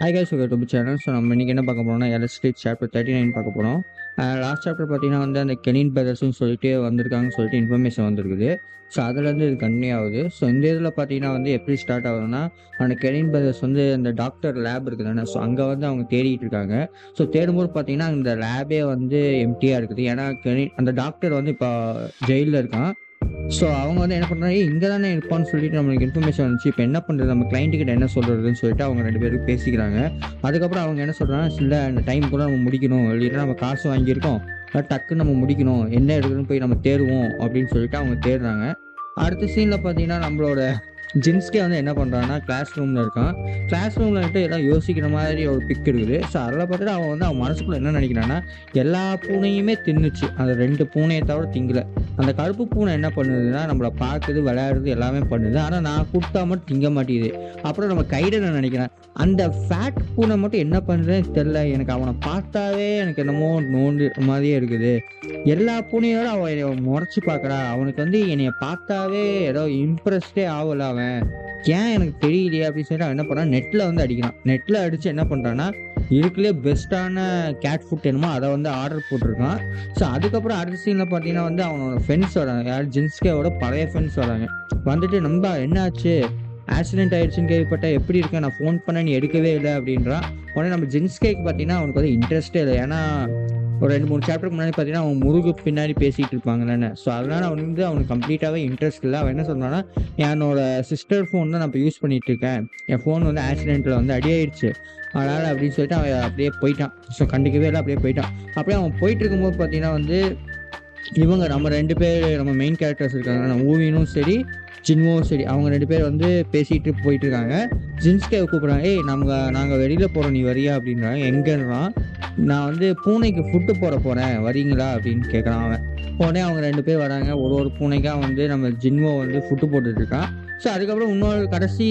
Hi guys, welcome to channel. So நம்ம இன்றைக்கி என்ன பார்க்க போகிறோம்னா எலக்ட்ரிக் சாப்டர் 39 பார்க்க போகிறோம். லாஸ்ட் சாப்டர் பார்த்தீங்கன்னா வந்து அந்த கெனின் பிரதர்ஸ்னு சொல்லிட்டு வந்திருக்காங்கன்னு சொல்லிட்டு இன்ஃபர்மேஷன் வந்திருக்குது. ஸோ அதுலேருந்து இது கண்டினியூ ஆகுது. ஸோ இந்த இதில் பார்த்தீங்கன்னா வந்து எப்படி ஸ்டார்ட் ஆகுதுன்னா, அந்த கெனின் பிரதர்ஸ் வந்து அந்த டாக்டர் லேப் இருக்குதுதானே, ஸோ அங்கே வந்து அவங்க தேடிட்டு இருக்காங்க. ஸோ தேடும்போது பார்த்தீங்கன்னா அந்த லேபே வந்து எம்டியாக இருக்குது. ஏன்னா அந்த டாக்டர் வந்து இப்போ ஜெயிலில் இருக்கான். ஸோ அவங்க வந்து என்ன பண்ணுறாங்க, இங்கே தானே இருப்பான்னு சொல்லிட்டு நம்மளுக்கு இன்ஃபர்மேஷன் வந்துச்சு. இப்போ என்ன பண்ணுறது, நம்ம கிளைண்ட்டுக்கிட்ட என்ன சொல்கிறதுன்னு சொல்லிட்டு அவங்க 2 பேரும் பேசிக்கிறாங்க. அதுக்கப்புறம் அவங்க என்ன சொல்கிறாங்க, இல்லை இந்த டைம் கூட நம்ம முடிக்கணும், இல்லைன்னா நம்ம காசு வாங்கியிருக்கோம், டக்குன்னு நம்ம முடிக்கணும், என்ன எடுக்குதுன்னு போய் நம்ம தேடுவோம் அப்படின்னு சொல்லிட்டு அவங்க தேடுறாங்க. அடுத்த சீனில் பார்த்தீங்கன்னா நம்மளோட ஜின்ஸ்கே வந்து என்ன பண்ணுறான்னா கிளாஸ் ரூமில் இருக்கான். கிளாஸ் ரூமில் வந்துட்டு எல்லாம் யோசிக்கிற மாதிரி ஒரு பிக் இருக்குது. ஸோ அதில் பார்த்துட்டு அவன் வந்து அவன் மனசுக்குள்ளே என்ன நினைக்கிறான்னா, எல்லா பூனையுமே தின்னுச்சு, அந்த 2 பூனையை தவிர திங்கலை. அந்த கருப்பு பூனை என்ன பண்ணுதுன்னா நம்மளை பார்க்குது, விளையாடுறது எல்லாமே பண்ணுது. ஆனால் நான் கொடுத்தா மட்டும் திங்க மாட்டேங்குது. அப்புறம் நம்ம கைடை நான் நினைக்கிறேன், அந்த ஃபேட் பூனை மட்டும் என்ன பண்ணுறேன்னு தெரில, எனக்கு அவனை பார்த்தாவே எனக்கு என்னமோ நோண்டு மாதிரியே இருக்குது. எல்லா பூனையோட அவன் முறைச்சி பார்க்குறா, அவனுக்கு வந்து என்னைய பார்த்தாவே ஏதோ இம்ப்ரெஸ்டே ஆகலை அவன், ஏன் எனக்கு தெரியலையே அப்படின்னு சொல்லிட்டு அவன் என்ன பண்ணுறான், நெட்டில் வந்து அடிக்கிறான். நெட்டில் அடித்து என்ன பண்ணுறான்னா, இதுக்குள்ளே பெஸ்ட்டான கேட் ஃபுட் என்னமோ அதை வந்து ஆர்டர் போட்டிருக்கான். ஸோ அதுக்கப்புறம் அடுத்த சீனில் பார்த்தீங்கன்னா வந்து அவனோட ஃப்ரெண்ட்ஸ் வராங்க, யார் ஜின்ஸ்கேவோட பழைய ஃப்ரெண்ட்ஸ் வராங்க. வந்துட்டு நம்ம என்னாச்சு, ஆக்சிடென்ட் ஆயிடுச்சுன்னு கேள்விப்பட்ட, எப்படி இருக்கேன், நான் ஃபோன் பண்ண நீ எடுக்கவே இல்லை அப்படின்றான். உடனே நம்ம ஜின்ஸ்கேக்கு பார்த்தீங்கன்னா அவனுக்கு வந்து இன்ட்ரெஸ்டே இல்லை. ஏன்னா ஒரு 2-3 சாப்டருக்கு முன்னாடி பார்த்தீங்கன்னா அவன் முருகு பின்னாடி பேசிகிட்டு இருப்பாங்கன்னு. ஸோ அதனால் அவனுக்கு கம்ப்ளீட்டாகவே இன்ட்ரெஸ்ட் இல்லை. அவன் என்ன சொல்கிறான்னா, என்னோட சிஸ்டர் ஃபோன் தான் நான் இப்போ யூஸ் பண்ணிகிட்டு இருக்கேன், என் ஃபோன் வந்து ஆக்சிடென்ட்டில் வந்து அடியாயிடுச்சு, அதனால் அப்படின்னு சொல்லிட்டு அவன் அப்படியே போயிட்டான். ஸோ கண்டிக்கவே இல்லை, அப்படியே போயிட்டான். அப்படியே அவன் போயிட்டு இருக்கும்போது பார்த்தீங்கன்னா வந்து இவங்க நம்ம 2 பேர், நம்ம மெயின் கேரக்டர்ஸ் இருக்காங்க, நம்ம ஊவினும் சரி ஜின்வோவும் சரி, அவங்க 2 பேர் வந்து பேசிட்டு போயிட்டு இருக்காங்க. ஜின்ஸ்கேவை கூப்பிட்றாங்க, ஏய் நாங்கள் வெளியில் போகிறோம், நீ வரியா அப்படின்றாங்க. எங்கன்றான், நான் வந்து பூனைக்கு ஃபுட்டு போட போகிறேன், வரீங்களா அப்படின்னு கேட்குறான் அவன். உடனே அவங்க 2 பேர் வராங்க, ஒரு பூனைக்காக வந்து நம்ம ஜின்வோ வந்து ஃபுட்டு போட்டுட்ருக்கான். ஸோ அதுக்கப்புறம் இன்னொரு கடைசி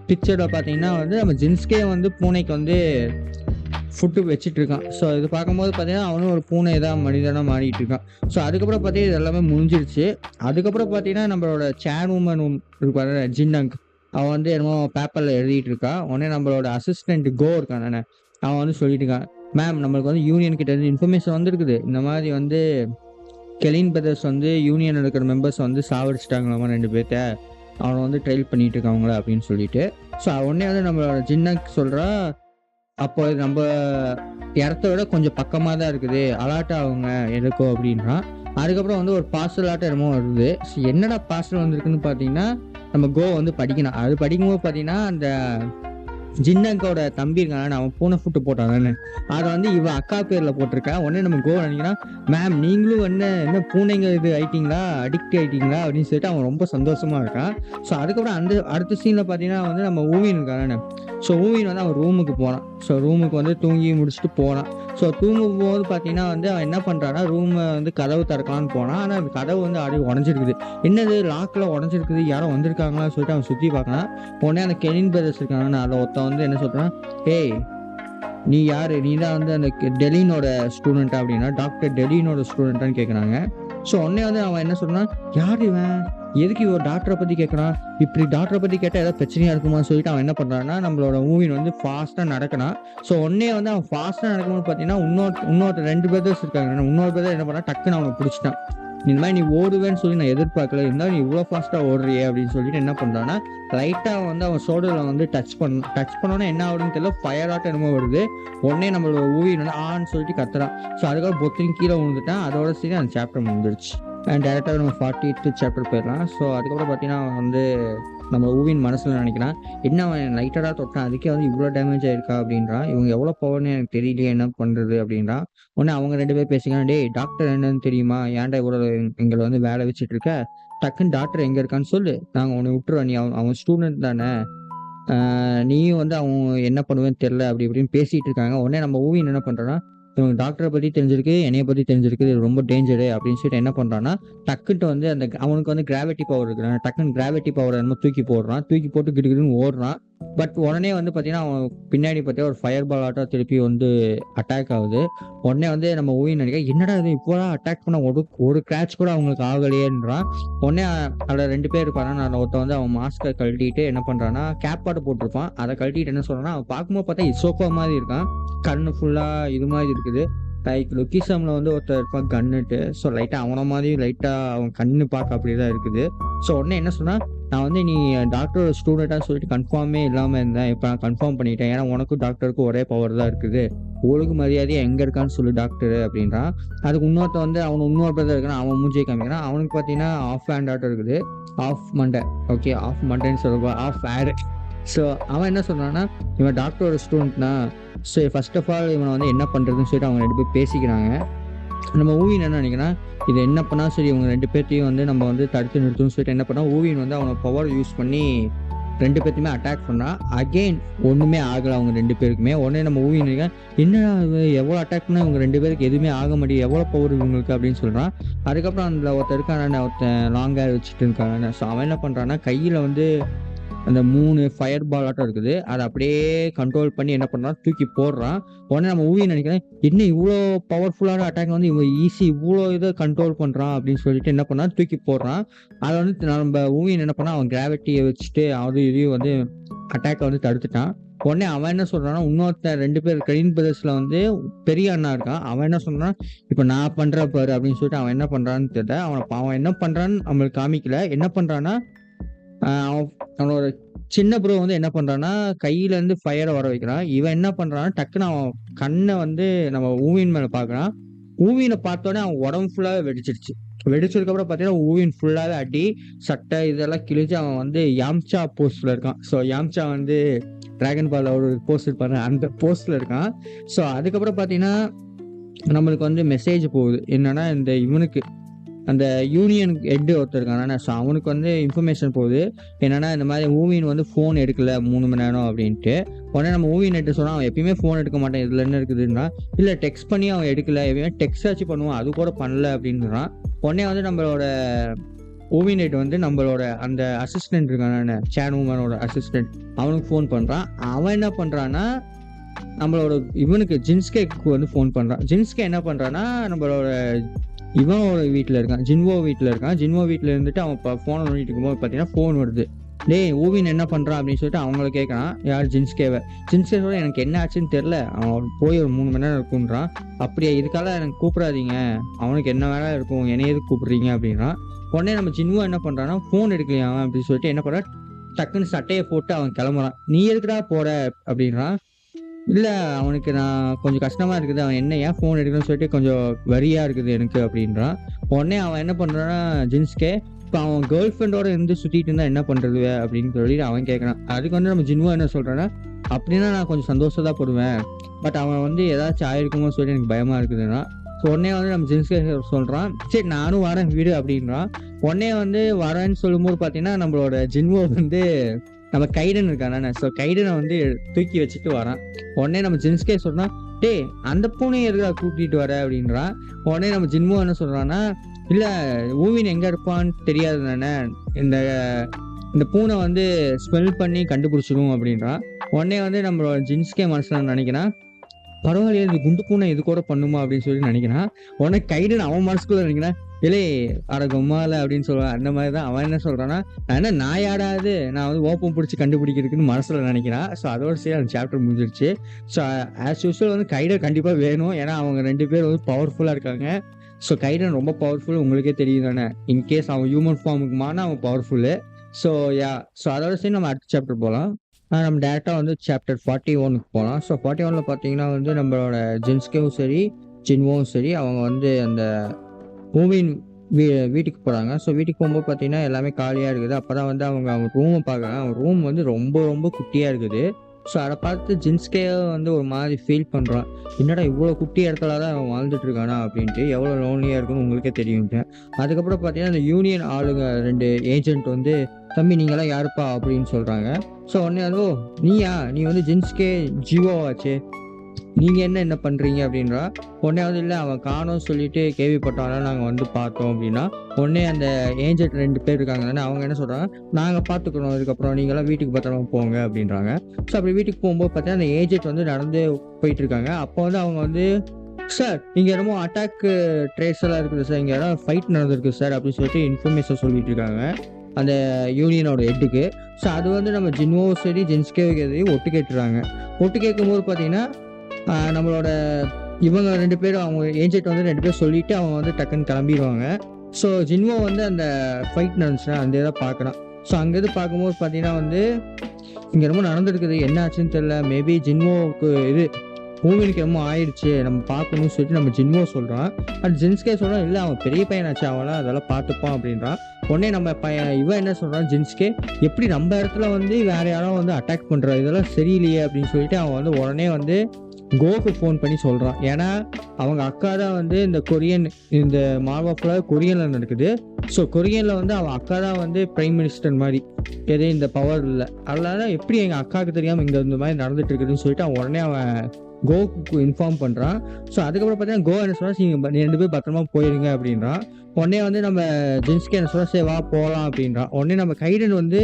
பிக்சரில் பார்த்தீங்கன்னா வந்து நம்ம ஜின்ஸ்கே வந்து பூனைக்கு வந்து ஃபுட்டு வச்சுட்டு இருக்கான். ஸோ இது பார்க்கும்போது பார்த்தீங்கன்னா அவனும் ஒரு பூனை தான் மனிதனாக மாறிட்டு இருக்கான். ஸோ அதுக்கப்புறம் பார்த்தீங்கன்னா இது எல்லாமே முடிஞ்சிருச்சு. அதுக்கப்புறம் பார்த்தீங்கன்னா நம்மளோட சேர் உமன் இருப்பாரு ஜின்னங், அவன் வந்து என்னமோ பேப்பரில் எழுதிட்டு இருக்கான். உடனே நம்மளோட அசிஸ்டன்ட் கோ இருக்கான் தானே, அவன் வந்து சொல்லிட்டு இருக்கான், மேம் நம்மளுக்கு வந்து யூனியன் கிட்ட இருந்து இன்ஃபர்மேஷன் வந்துருக்குது, இந்த மாதிரி வந்து கெலின் பிரதர்ஸ் வந்து யூனியன் இருக்கிற மெம்பர்ஸ் வந்து சாவடிச்சிட்டாங்களாமா 2 பேர்த்த, அவனை வந்து ட்ரைல் பண்ணிட்டு இருக்காங்களா அப்படின்னு சொல்லிட்டு. ஸோ உடனே வந்து நம்மளோட ஜின்னங் சொல்கிறா, அப்போ நம்ம இடத்த விட கொஞ்சம் பக்கமாக தான் இருக்குது, அலாட்டா அவங்க எதுக்கோ அப்படின்றான். அதுக்கப்புறம் வந்து ஒரு பார்சல் ஆட்டம் என்னமோ வருது. ஸோ என்னடா பார்சல் வந்திருக்குன்னு பார்த்தீங்கன்னா நம்ம கோ வந்து படிக்கணும். அது படிக்கும்போது பார்த்தீங்கன்னா அந்த ஜின்னங்கோட தம்பி இருக்கான, அவன் பூனை ஃபுட்டு போட்டான், அதை வந்து இவன் அக்கா பேரில் போட்டிருக்கா. உடனே நம்ம கோ நினைக்கிறான், மேம் நீங்களும் என்ன பூனைங்க இது ஆயிட்டீங்களா, அடிக்ட் ஆயிட்டீங்களா அப்படின்னு சொல்லிட்டு அவன் ரொம்ப சந்தோஷமா இருக்கான். ஸோ அதுக்கப்புறம் அடுத்த சீனில் பார்த்தீங்கன்னா வந்து நம்ம ஊவின் இருக்கானே, ஸோ ஊவின் வந்து அவன் ரூமுக்கு போகிறான். ஸோ ரூமுக்கு வந்து தூங்கி முடிச்சுட்டு போகிறான். ஸோ தூங்கும் போது பார்த்தீங்கன்னா வந்து அவன் என்ன பண்ணுறான்னா, ரூமை வந்து கதவு திறக்கலான்னு போனான். ஆனால் அந்த கதவு வந்து அப்படியே உடஞ்சிருக்குது. என்னது லாக்கில் உடஞ்சிருக்குது, யாரோ வந்திருக்காங்களான்னு சொல்லிட்டு அவன் சுற்றி பார்க்கலாம். உடனே அந்த கெனின் பிரதர்ஸ் இருக்காங்க, அதில் ஒருத்தன் வந்து என்ன சொல்கிறான், ஏய் நீ யார், நீ தான் வந்து அந்த டெலினோட ஸ்டூடெண்ட்டா அப்படின்னா, டாக்டர் டெலினோட ஸ்டூடெண்ட்டான்னு கேட்குறாங்க. ஸோ உடனே வந்து அவன் என்ன சொல்கிறான், யார் இவன், எதுக்கு இவன் டாக்டரை பற்றி கேட்குறான், இப்படி டாக்டரை பற்றி கேட்டால் ஏதாவது பிரச்சனையாக இருக்குமான்னு சொல்லிட்டு அவன் என்ன பண்ணுறான்னா, நம்மளோட மூவின் வந்து ஃபாஸ்ட்டாக நடக்கிறான். ஸோ உடனே வந்து அவன் ஃபாஸ்ட்டாக நடக்கும்போது பார்த்தீங்கன்னா இன்னொரு 2 பிரதர்ஸ் இருக்காங்க. இன்னொரு பிரதர் என்ன பண்ணா, டக்குன்னு அவனை பிடிச்சிட்டான். இந்த மாதிரி நீ ஓடுவேன்னு சொல்லி நான் எதிர்பார்க்கல, இருந்தாலும் நீ இவ்வளோ ஃபாஸ்ட்டாக ஓடுறியே அப்படின்னு சொல்லிட்டு என்ன பண்ணுறான்னா, லைட்டாக வந்து அவன் ஷோல்டரில் வந்து டச் பண்ணோன்னா என்ன ஆகுதுன்னு தெரியல, ஃபயர் ஆட்டம் என்னமோ வருது. உடனே நம்மளோட ஊவின் வந்து ஆன்னு சொல்லிட்டு கத்துறான். ஸோ அதுக்கப்புறம் பொத்தின் கீழே விழுந்துட்டான். அதோட சரி அந்த சாப்டர் முடிஞ்சிருச்சு. அண்ட் டேரெக்டாக நம்ம 48th சாப்டர் போயிடலாம். ஸோ அதுக்கப்புறம் பார்த்தீங்கன்னா அவன் வந்து நம்ம ஊவின் மனசில் நினைக்கிறான், என்ன அவன் லைட்டடாக தொட்டான், அதுக்கே வந்து இவ்வளோ டேமேஜ் ஆயிருக்கா அப்படின்றான். இவங்க எவ்வளோ பவர்னு எனக்கு தெரியலையே, என்ன பண்ணுறது அப்படின்றான். உடனே அவங்க 2 பேர் பேசிக்கலாம், டேய் டாக்டர் என்னன்னு தெரியுமா, ஏன்டா இவ்வளோ எங்களை வந்து வேலை வச்சுட்டு இருக்க, டக்குன்னு டாக்டர் எங்கே இருக்கான்னு சொல்லு, நாங்கள் உன்னை விட்டுருவோம், நீ அவன் ஸ்டூடெண்ட் தானே, நீயும் வந்து அவன் என்ன பண்ணுவேன்னு தெரில அப்படி இப்படின்னு பேசிகிட்டு இருக்காங்க. உடனே நம்ம ஊவின் என்ன பண்ணுறான்னா, இவங்க டாக்டரை பற்றி தெரிஞ்சிருக்கு, என்னைய பற்றி தெரிஞ்சிருக்கு, இது ரொம்ப டேஞ்சரு அப்படின்னு சொல்லிட்டு என்ன பண்ணுறான்னா, டக்குன்ட்டு வந்து அவனுக்கு வந்து கிராவிட்டி பவர் இருக்குது, டக்குன்னு கிராவிட்டி பவர் என்னமோ தூக்கி போடுறான். தூக்கி போட்டு கிடுகிடுன்னு ஓடுறான். பட் உடனே வந்து பார்த்தீங்கன்னா, அவன் பின்னாடி பார்த்தீங்கன்னா, ஒரு ஃபயர் பால் ஆட்டம் திருப்பி வந்து அட்டாக் ஆகுது. உடனே வந்து நம்ம ஊவின் நினைக்கிறேன், என்னடா இது இப்போலாம் அட்டாக் பண்ண ஒரு ஸ்க்ராட்ச் கூட அவங்களுக்கு ஆகலையேன்றான். உடனே அதில 2 பேர் இருப்பாங்க. அதில ஒருத்தன் வந்து அவன் மாஸ்க்க கழட்டிட்டு என்ன பண்றான்னா, கேப் பாட்டு போட்டிருப்பான். அத கழட்டிட்டு என்ன சொல்றான்னா, அவன் பார்க்கும்போது பார்த்தா இசோப்பா மாரி இருக்கான். கண்ணு ஃபுல்லா இது மாரி இருக்குது. லைக் லுக்கிசம்ல வந்து ஒருத்தன் இருப்பான் கன்னுட்டு. ஸோ லைட்டா அவன மாரி லைட்டா அவன் கண்ணு பார்க்க அப்படிதான் இருக்குது. ஸோ உடனே என்ன சொன்னா, நான் வந்து நீ டாக்டரோட ஸ்டூடெண்ட்டா சொல்லிட்டு கன்ஃபார்மே இல்லாம இருந்தேன். இப்ப நான் கன்ஃபார்ம் பண்ணிட்டேன். ஏன்னா உனக்கும் டாக்டருக்கும் ஒரே பவர் தான் இருக்குது. ஒழுங்கு மரியாதையா எங்க இருக்கான்னு சொல்லு டாக்டரு அப்படின்றான். அதுக்கு இன்னொருத்தன் வந்து அவன் இன்னொரு பிரதர் இருக்கான். அவன் மூஞ்சிய காமிக்கிறான். அவனுக்கு பார்த்தீங்கன்னா ஆஃப் ஹேண்ட் ஆட்டம் இருக்குது. ஆஃப் மண்டை. ஓகே. ஆஃப் மண்டைன்னு சொல்லுவா. Of hair. ஸோ அவன் என்ன சொல்றான்னா, இவன் டாக்டரோட ஸ்டூடெண்ட்னா, ஸோ ஃபர்ஸ்ட் ஆஃப் ஆல் இவனை வந்து என்ன பண்றதுன்னு சொல்லிட்டு அவங்க 2 பேரும் பேசிக்கிறாங்க. நம்ம ஊவின் என்ன நினைக்கிறான், இது என்ன பண்ணா சரி இவங்க 2 பேத்தையும் வந்து நம்ம வந்து தடுத்து நிறுத்தணும்னு சொல்லிட்டு என்ன பண்ணா, ஊவின் வந்து அவனோட பவர் யூஸ் பண்ணி 2 பேத்தையுமே அட்டாக் பண்ணான். அகைன் ஒண்ணுமே ஆகல அவங்க 2 பேருக்குமே. உடனே நம்ம ஊவின் நினைக்கிறான், என்னடா இது எவ்வளோ அட்டாக் பண்ணா இவங்க 2 பேருக்கு எதுவுமே ஆக மாட்டேங்குது. எவ்வளோ பவர் இவங்களுக்கு அப்படின்னு சொல்றான். அதுக்கப்புறம் அதில் ஒருத்தன் இருக்கான, ஒருத்தன் லாங் ஹேர் வச்சுட்டு இருக்கான. ஸோ அவன் என்ன பண்றான்னா, கையில வந்து அந்த 3 ஃபயர் பால் ஆட்டம் இருக்குது. அத அப்படியே கண்ட்ரோல் பண்ணி என்ன பண்றான், தூக்கி போடுறான். உடனே நம்ம ஊவின் நினைக்கிறேன், என்ன இவ்ளோ பவர்ஃபுல்லான அட்டாக் வந்து இவன் இவ்ளோ இத கண்ட்ரோல் பண்றான் அப்படின்னு சொல்லிட்டு என்ன பண்ணான், தூக்கி போடுறான். அத வந்து நம்ம ஊவின் என்ன பண்ணான், அவன் கிராவிட்டிய வச்சுட்டு அது இதையும் வந்து அட்டாக்க வந்து தடுத்துட்டான். உடனே அவன் என்ன சொல்றான்னா, இன்னொருத்தன் 2 பேர் கெயின் பிரதர்ஸ்ல வந்து பெரிய அண்ணா இருக்கான். அவன் என்ன சொல்றான், இப்ப நான் பண்றேன் பாரு அப்படின்னு சொல்லிட்டு அவன் என்ன பண்றான்னு தெரியல. அவன் என்ன பண்றான்னு நம்மளுக்கு காமிக்கல. என்ன பண்றான்னா, அவனோட சின்ன ப்ரோ வந்து என்ன பண்றான்னா, கையில இருந்து ஃபயர வர வைக்கிறான். இவன் என்ன பண்றான்னா, டக்குனு அவன் கண்ண வந்து நம்ம ஊவின் மேல பார்க்குறான். ஊவின பார்த்தோனே அவன் உடம்பு ஃபுல்லாவே வெடிச்சிருச்சு. வெடிச்சதுக்கப்புறம் பார்த்தீங்கன்னா, ஊவின் ஃபுல்லாவே அடி, சட்டை இதெல்லாம் கிழிஞ்சு அவன் வந்து யாம்சா போஸ்ல இருக்கான். ஸோ யாம்சா வந்து டிராகன் பால்ல ஒரு போஸ் இருப்பாரு. அந்த போஸ்ல இருக்கான். ஸோ அதுக்கப்புறம் பார்த்தீங்கன்னா, நம்மளுக்கு வந்து மெசேஜ் போகுது. என்னன்னா, இந்த இவனுக்கு அந்த யூனியன் ஹெட் ஒருத்தர் இருக்கான். ஸோ அவனுக்கு வந்து இன்ஃபர்மேஷன் போகுது. என்னன்னா, இந்த மாதிரி ஊவின் வந்து ஃபோன் எடுக்கல 3 மணி நேரம் அப்படின்ட்டு. உடனே நம்ம ஊவின் நெட்டு சொன்னா, அவன் எப்பயுமே ஃபோன் எடுக்க மாட்டான். இதுல என்ன இருக்குதுன்னா, இல்ல டெக்ஸ்ட் பண்ணி அவன் எடுக்கல. எப்பயுமே டெக்ஸ்ட் ஆச்சு பண்ணுவான். அது கூட பண்ணல அப்படின்றான். உடனே வந்து நம்மளோட ஊவின் நெட் வந்து நம்மளோட அந்த அசிஸ்டன்ட் இருக்கான, சேன் உமனோட அசிஸ்டன்ட், அவனுக்கு ஃபோன் பண்றான். அவன் என்ன பண்றான்னா, நம்மளோட இவனுக்கு ஜின்ஸ்கேக்கு வந்து ஃபோன் பண்றான். ஜின்ஸ்கே என்ன பண்றான்னா, நம்மளோட இவனோட வீட்டில் இருக்கான். ஜின்வோ வீட்டில் இருக்கான். ஜின்வோ வீட்டில் இருந்துட்டு அவன் ஃபோனை நோண்டிட்டு இருக்கும்போது பார்த்தீங்கன்னா ஃபோன் வருது. டேய் ஊவின் என்ன பண்ணுறான் அப்படின்னு சொல்லிட்டு அவங்கள கேட்குறான். யார்? ஜின்ஸ்கேவை. ஜின்ஸ்கே சொல்ல, எனக்கு என்ன ஆச்சுன்னு தெரில, அவன் போய் ஒரு 3 மணி நேரம் இருக்குன்றான். அப்படியே இதுக்காக எனக்கு கூப்பிடாதீங்க, அவனுக்கு என்ன வேலை இருக்கும், என்னைய எதுக்கு கூப்பிட்றீங்க அப்படின்றான். உடனே நம்ம ஜின்வோ என்ன பண்ணுறான்னா, ஃபோன் எடுக்கலையா அவன் அப்படின்னு சொல்லிட்டு என்ன பண்ணுறான், டக்குன்னு சட்டையை போட்டு அவன் கிளம்புறான். நீ எதுக்குடா போற அப்படின்றான். இல்ல அவனுக்கு நான் கொஞ்சம் கஷ்டமா இருக்குது. அவன் என்ன ஏன் ஃபோன் எடுக்கணும்னு சொல்லிட்டு கொஞ்சம் வரியா இருக்குது எனக்கு அப்படின்றான். உடனே அவன் என்ன பண்றான்னா, ஜின்ஸ்கே, இப்போ அவன் கேர்ள் ஃப்ரெண்டோட இருந்து சுத்திட்டு இருந்தா என்ன பண்றது அப்படின்னு சொல்லிட்டு அவன் கேட்கறான். அதுக்கு வந்து நம்ம ஜின்வோ என்ன சொல்றான்னா, அப்படின்னா நான் கொஞ்சம் சந்தோஷம் தான் படுவேன். பட் அவன் வந்து ஏதாச்சும் ஆயிருக்குமோ சொல்லி எனக்கு பயமா இருக்குதுன்னா. ஸோ உடனே வந்து நம்ம ஜின்ஸ்கே சொல்றான், சரி நானும் வரேன் வீடு அப்படின்றான். உடனே வந்து வரேன்னு சொல்லும்போது பார்த்தீங்கன்னா, நம்மளோட ஜின்வோ வந்து நம்ம கைடன் இருக்கானே, ஸோ கைடனை வந்து தூக்கி வச்சுட்டு வரான். உடனே நம்ம ஜின்ஸ்கே சொல்றான், டேய் அந்த பூனையை எதுக்காக கூட்டிட்டு வர அப்படின்றான். உடனே நம்ம ஜின்வோ என்ன சொல்றான்னா, இல்ல ஊவின் எங்க இருப்பான்னு தெரியாது தானே, இந்த இந்த பூனை வந்து ஸ்மெல் பண்ணி கண்டுபிடிச்சிடும் அப்படின்றான். உடனே வந்து நம்மளோட ஜின்ஸ்கே மனசுல நினைக்கிறான், பரவாயில்லையே இது குண்டு பூனை இது கூட பண்ணுமா அப்படின்னு சொல்லி நினைக்கிறான். உடனே கைடன் அவன் மனசுக்குள்ள நினைக்கிறான், இல்லை அட கொம்மால அப்படின்னு சொல்லுவான். அந்த மாதிரி தான் அவன் என்ன சொல்றான்னா, நான் என்ன நாயாடாது, நான் வந்து ஓப்பம் பிடிச்சி கண்டுபிடிக்கிறதுக்குன்னு மனசுல நினைக்கிறான். ஸோ அதோட சரி அந்த சாப்டர் முடிஞ்சிருச்சு. ஸோ ஆஸ் யூஸ்வல் வந்து கைடன் கண்டிப்பா வேணும். ஏன்னா அவங்க 2 பேர் வந்து பவர்ஃபுல்லா இருக்காங்க. ஸோ கைடன் ரொம்ப பவர்ஃபுல், உங்களுக்கே தெரியும் தானே. இன்கேஸ் அவன் ஹியூமன் ஃபார்முக்கு மாறினா அவன் பவர்ஃபுல்லு. ஸோ ஸோ அதோட சரி நம்ம அடுத்த சாப்டர் போகலாம். நம்ம டேரெக்டாக வந்து சாப்டர் 41க்கு போகலாம். ஸோ 41ல் பார்த்தீங்கன்னா வந்து நம்மளோட ஜின்ஸ்கேவும் சரி, ஜின்வோவும் சரி, அவங்க வந்து அந்த ஊவின் வீட்டுக்கு போகிறாங்க. ஸோ வீட்டுக்கு போகும்போது பார்த்தீங்கன்னா எல்லாமே காலியாக இருக்குது. அப்போ தான் வந்து அவங்க ரூமை பார்க்குறாங்க. அவங்க ரூம் வந்து ரொம்ப ரொம்ப குட்டியாக இருக்குது. ஸோ அதை பார்த்து ஜின்ஸ்கே வந்து ஒரு மாதிரி ஃபீல் பண்ணுறான். என்னடா இவ்வளோ குட்டி இடத்துல தான் அவன் வாழ்ந்துட்டு இருக்கானா அப்படின்ட்டு, எவ்வளோ லோன்லியாக இருக்குன்னு உங்களுக்கே தெரியுங்க. அதுக்கப்புறம் பார்த்தீங்கன்னா இந்த யூனியன் ஆளுங்க 2 ஏஜென்ட் வந்து, தம்பி நீங்களாம் யாருப்பா அப்படின்னு சொல்கிறாங்க. ஸோ உடனே வந்து, ஓ நீயா, நீ வந்து ஜின்ஸ்கே ஜிவோ ஆச்சே, நீங்கள் என்ன பண்ணுறீங்க அப்படின்றா. உடனே வந்து இல்லை அவன் காணோம்னு சொல்லிட்டு கேள்விப்பட்டவங்க நாங்கள் வந்து பார்த்தோம் அப்படின்னா, உடனே அந்த ஏஜென்ட் 2 பேர் இருக்காங்கன்னு அவங்க என்ன சொல்கிறாங்க, நாங்கள் பார்த்துக்குறோம் இதுக்கப்புறம் நீங்களாம் வீட்டுக்கு பத்திரமா போங்க அப்படின்றாங்க. ஸோ அப்படி வீட்டுக்கு போகும்போது பார்த்தீங்கன்னா அந்த ஏஜென்ட் வந்து நடந்து போயிட்டு இருக்காங்க. அப்போ வந்து அவங்க வந்து சார் இங்கே என்னமோ அட்டாக் ட்ரேஸ் எல்லாம் இருக்குது சார், இங்கே இடம் ஃபைட் நடந்திருக்கு சார் அப்படின்னு சொல்லிட்டு இன்ஃபர்மேஷன் சொல்லிட்டு இருக்காங்க அந்த யூனியனோட ஹெட்டுக்கு. ஸோ அது வந்து நம்ம ஜின்வோவும் சரி ஜென்ஸ்கேவும் சரி ஒட்டு கேட்டுறாங்க. ஒட்டு கேட்கும்போது பார்த்தீங்கன்னா நம்மளோட இவங்க 2 பேரும் அவங்க ஏஜென்ட் வந்து 2 பேர் சொல்லிட்டு அவங்க வந்து டக்குன்னு கிளம்பிடுவாங்க. ஸோ ஜின்வோ வந்து அந்த ஃபைட் நடந்துச்சுன்னா அந்த இதை பார்க்குறான். ஸோ அங்கேருந்து பார்க்கும்போது பார்த்தீங்கன்னா வந்து இங்கே ரொம்ப நடந்துருக்குது, என்ன ஆச்சுன்னு தெரியல, மேபி ஜின்வோவுக்கு இது மூவினுக்கு என்னமோ ஆயிடுச்சு, நம்ம பார்க்கணும்னு சொல்லிட்டு நம்ம ஜின்வோ சொல்கிறான். அது ஜின்ஸ்கே சொல்கிறான் இல்லை அவன் பெரிய பையனாச்சு அவனா அதெல்லாம் பார்த்துப்பான் அப்படின்றான். உடனே நம்ம இவன் என்ன சொல்கிறான் ஜின்ஸ்கே, எப்படி நம்ம இடத்துல வந்து வேற யாரும் வந்து அட்டாக் பண்ணுறா, இதெல்லாம் சரியில்லையே அப்படின்னு சொல்லிட்டு அவன் வந்து உடனே வந்து கோக்கு ஃபோன் பண்ணி சொல்கிறான். ஏன்னா அவங்க அக்கா தான் வந்து இந்த மார்வா ஃபுல்லாக கொரியனில் நடக்குது. ஸோ கொரியனில் வந்து அவன் அக்கா தான் வந்து பிரைம் மினிஸ்டர் மாதிரி எதே இந்த பவர் இல்லை, அதனால எப்படி எங்கள் அக்காவுக்கு தெரியாமல் இங்கே இந்த மாதிரி நடந்துட்டு இருக்குதுன்னு சொல்லிட்டு அவன் உடனே அவன் கோக்கு இன்ஃபார்ம் பண்ணுறான். ஸோ அதுக்கப்புறம் பார்த்தீங்கன்னா கோ என்ன சொல்கிறா, நீங்கள் 2 பேர் பத்திரமா போயிருங்க அப்படின்றான். உடனே வந்து நம்ம ஜென்ஸ்கே என்ன சொல்கிறா, சரி வா போகலாம் அப்படின்றான். உடனே நம்ம கைடன் வந்து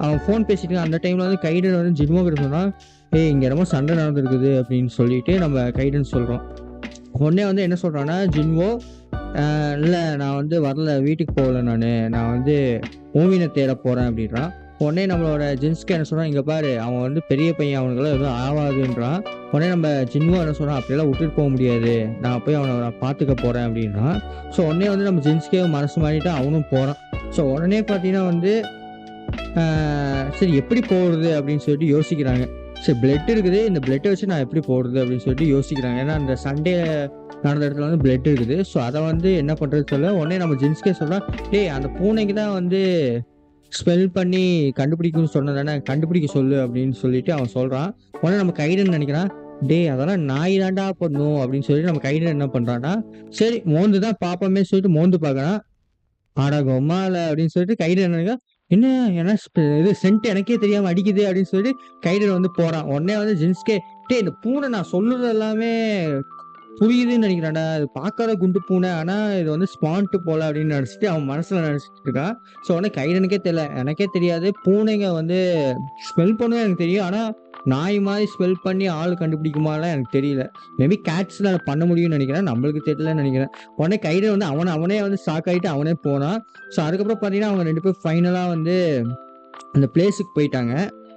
அவன் ஃபோன் பேசிட்டு அந்த டைமில் வந்து கைடன் வந்து ஜின்வோ கிட்ட சொன்னான், இங்கே ரொம்ப சண்டை நடந்துருக்குது அப்படின்னு சொல்லிட்டு நம்ம கைடன் சொல்கிறோம். உடனே வந்து என்ன சொல்கிறான்னா ஜின்வோ, இல்லை நான் வந்து வரல, வீட்டுக்கு போகல, நான் வந்து மூவினை தேட போகிறேன் அப்படின்றான். உடனே நம்மளோட ஜின்ஸ்கே என்ன சொல்கிறான், இங்கே பாரு அவன் வந்து பெரிய பையன் அவனுக்கெல்லாம் எதுவும் ஆகாதுன்றான். உடனே நம்ம ஜின்வோ என்ன சொல்கிறான், அப்படியெல்லாம் விட்டுட்டு போக முடியாது, நான் போய் அவனை நான் பார்த்துக்க போகிறேன் அப்படின்றான். ஸோ உடனே வந்து நம்ம ஜின்ஸ்கே மனசு மாறிட்டு அவனும் போகிறான். ஸோ உடனே பார்த்தீங்கன்னா வந்து சரி எப்படி போகிறது அப்படின்னு சொல்லிட்டு யோசிக்கிறாங்க. சரி பிளட் இருக்குது, இந்த பிளட்டை வச்சு நான் எப்படி போடுறது அப்படின்னு சொல்லிட்டு யோசிக்கிறாங்க. ஏன்னா அந்த சண்டே நடந்த இடத்துல வந்து பிளட் இருக்குது. ஸோ அதை வந்து என்ன பண்ணுறது சொல்ல உடனே நம்ம ஜென்ஸ்கே சொல்கிறோம், அந்த பூனைக்கு தான் வந்து ஸ்மெல் பண்ணி கண்டுபிடிக்கும்னு சொன்னதானே, கண்டுபிடிக்க சொல்லு அப்படின்னு சொல்லிட்டு அவன் சொல்கிறான். உடனே நம்ம கைடன் நினைக்கிறான், அதெல்லாம் நாய் தாண்டா பண்ணும் அப்படின்னு சொல்லிட்டு நம்ம கைடன் என்ன பண்ணுறான்னா, சரி மோந்து தான் பார்ப்போமே சொல்லிட்டு மோந்து பார்க்குறான். ஆடாகோமால அப்படின்னு சொல்லிட்டு கைடன் நினைக்கிறா, என்ன ஏன்னா இது சென்ட் எனக்கே தெரியாம அடிக்குது அப்படின்னு சொல்லிட்டு கைடன் வந்து போறான். உடனே வந்து ஜின்ஸ்கே, இந்த பூனை நான் சொல்றது எல்லாமே புரியுதுன்னு நினைக்கிறான்டா, அது பார்க்காத குண்டு பூனை, ஆனா இது வந்து ஸ்பாண்ட் போல அப்படின்னு நினைச்சிட்டு அவன் மனசுல நினைச்சிட்டு இருக்கான். ஸோ உடனே கைடனுக்கே தெரியல, எனக்கே தெரியாது, பூனைங்க வந்து ஸ்மெல் பண்ணுவேன் எனக்கு தெரியும், ஆனா நாய் மாதிரி ஸ்மெல் பண்ணி ஆள் கண்டுபிடிக்குமாலாம் எனக்கு தெரியல, மேபி கேட்ஸ்ல அதை பண்ண முடியும்னு நினைக்கிறேன், நம்மளுக்கு தெரியலன்னு நினைக்கிறேன். உடனே கைடன் வந்து அவனே வந்து ஷாக் ஆகிட்டு அவனே போனான். ஸோ அதுக்கப்புறம் பார்த்தீங்கன்னா அவங்க 2 பேரும் ஃபைனலாக வந்து அந்த பிளேஸுக்கு போயிட்டாங்க.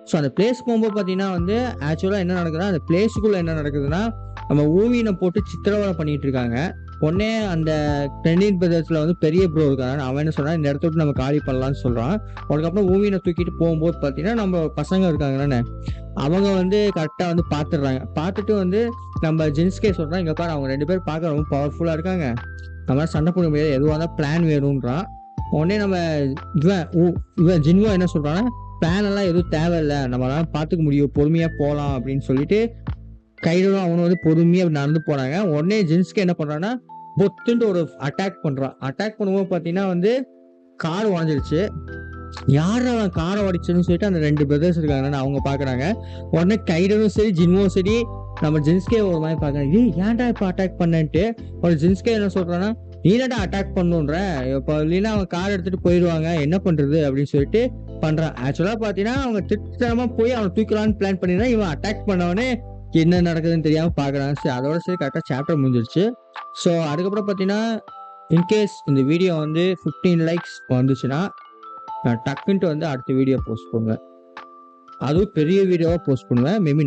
ஸோ அந்த பிளேஸ் போகும்போது பார்த்தீங்கன்னா வந்து ஆக்சுவலாக என்ன நடக்குதுன்னா, அந்த பிளேஸுக்குள்ளே என்ன நடக்குதுன்னா, நம்ம ஊவினை போட்டு சித்திரவதை பண்ணிட்டு இருக்காங்க. உடனே அந்த டென்னின் பிரதேசத்தில் வந்து பெரிய ப்ரோ இருக்காங்க, அவன் என்ன சொல்கிறான், இந்த இடத்த விட்டு நம்ம காலி பண்ணலான்னு சொல்கிறான். அதுக்கப்புறம் ஊவினை தூக்கிட்டு போகும்போது பார்த்தீங்கன்னா நம்ம பசங்க இருக்காங்கன்னு அவங்க வந்து கரெக்டாக வந்து பார்த்துடுறாங்க. பார்த்துட்டு வந்து நம்ம ஜென்ஸ்கே சொல்கிறான், இங்கே பாரு அவங்க 2 பேர் பார்க்க ரொம்ப பவர்ஃபுல்லாக இருக்காங்க, நம்மளால சண்டை போட முடியாது, எதுவாக இருந்தால் பிளான் வேணுன்றான். உடனே நம்ம இவன் ஜின்வோ என்ன சொல்கிறான்னா, பிளான் எல்லாம் எதுவும் தேவையில்லை, நம்மளால பார்த்துக்க முடியும், பொறுமையாக போகலாம் அப்படின்னு சொல்லிட்டு கைடனும் அவனும் வந்து பொறுமையாக நடந்து போகிறாங்க. உடனே ஜென்ஸ்கே என்ன பண்ணுறான்னா, பொத்துன்ட்டு ஒரு அட்டாக் பண்ணுறான். அட்டாக் பண்ணும்போது பார்த்தீங்கன்னா வந்து கார் உடஞ்சிருச்சு. யார் அவன் காரை உடைச்சுன்னு சொல்லிட்டு அந்த 2 பிரதர்ஸ் இருக்காங்கன்னு அவங்க பார்க்குறாங்க. உடனே கைடனும் சரி ஜின்வும் சரி நம்ம ஜென்ஸ்கே ஒரு மாதிரி பார்க்குறாங்க, ஏன்டா இப்போ அட்டாக் பண்ணன்ட்டு. ஒரு ஜென்ஸ்கே என்ன சொல்கிறான்னா, நீ என்னடா அட்டாக் பண்ணுன்ற, இப்போ இல்லைன்னா அவன் கார் எடுத்துகிட்டு போயிடுவாங்க, என்ன பண்ணுறது அப்படின்னு சொல்லிட்டு பண்ணுறான். ஆக்சுவலாக பார்த்தீங்கன்னா அவங்க திட்டமாக போய் அவனை தூக்கலான்னு பிளான் பண்ணினா இவன் அட்டாக் பண்ணவனே என்ன நடக்குதுன்னு தெரியாமல் பார்க்குறான். சரி அதோட சரி கரெக்டாக சாப்டர் முடிஞ்சிருச்சு. ஸோ அதுக்கப்புறம் பார்த்தீங்கன்னா இன்கேஸ் இந்த வீடியோ வந்து 15 லைக்ஸ் வந்துச்சுன்னா நான் டக்குன்ட்டு வந்து அடுத்த வீடியோ போஸ்ட் பண்ணுவேன். அதுவும் பெரிய வீடியோவாக போஸ்ட் பண்ணுவேன். மேபி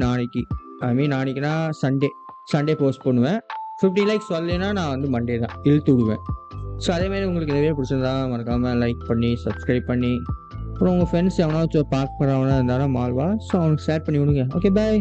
நாளைக்குனா சண்டே போஸ்ட் பண்ணுவேன். 50 லைக்ஸ் வரலைன்னா நான் வந்து மண்டே தான் இழுத்து விடுவேன். ஸோ அதேமாதிரி உங்களுக்கு இந்த வீடியோ பிடிச்சிருந்தா மறக்காமல் லைக் பண்ணி சப்ஸ்கிரைப் பண்ணி, அப்புறம் உங்கள் ஃப்ரெண்ட்ஸ் எவனாச்சும் பார்க்க போகிறவனா இருந்தாலும் மால்வா, ஸோ அவனுக்கு ஷேர் பண்ணி விடுங்க. Okay bye.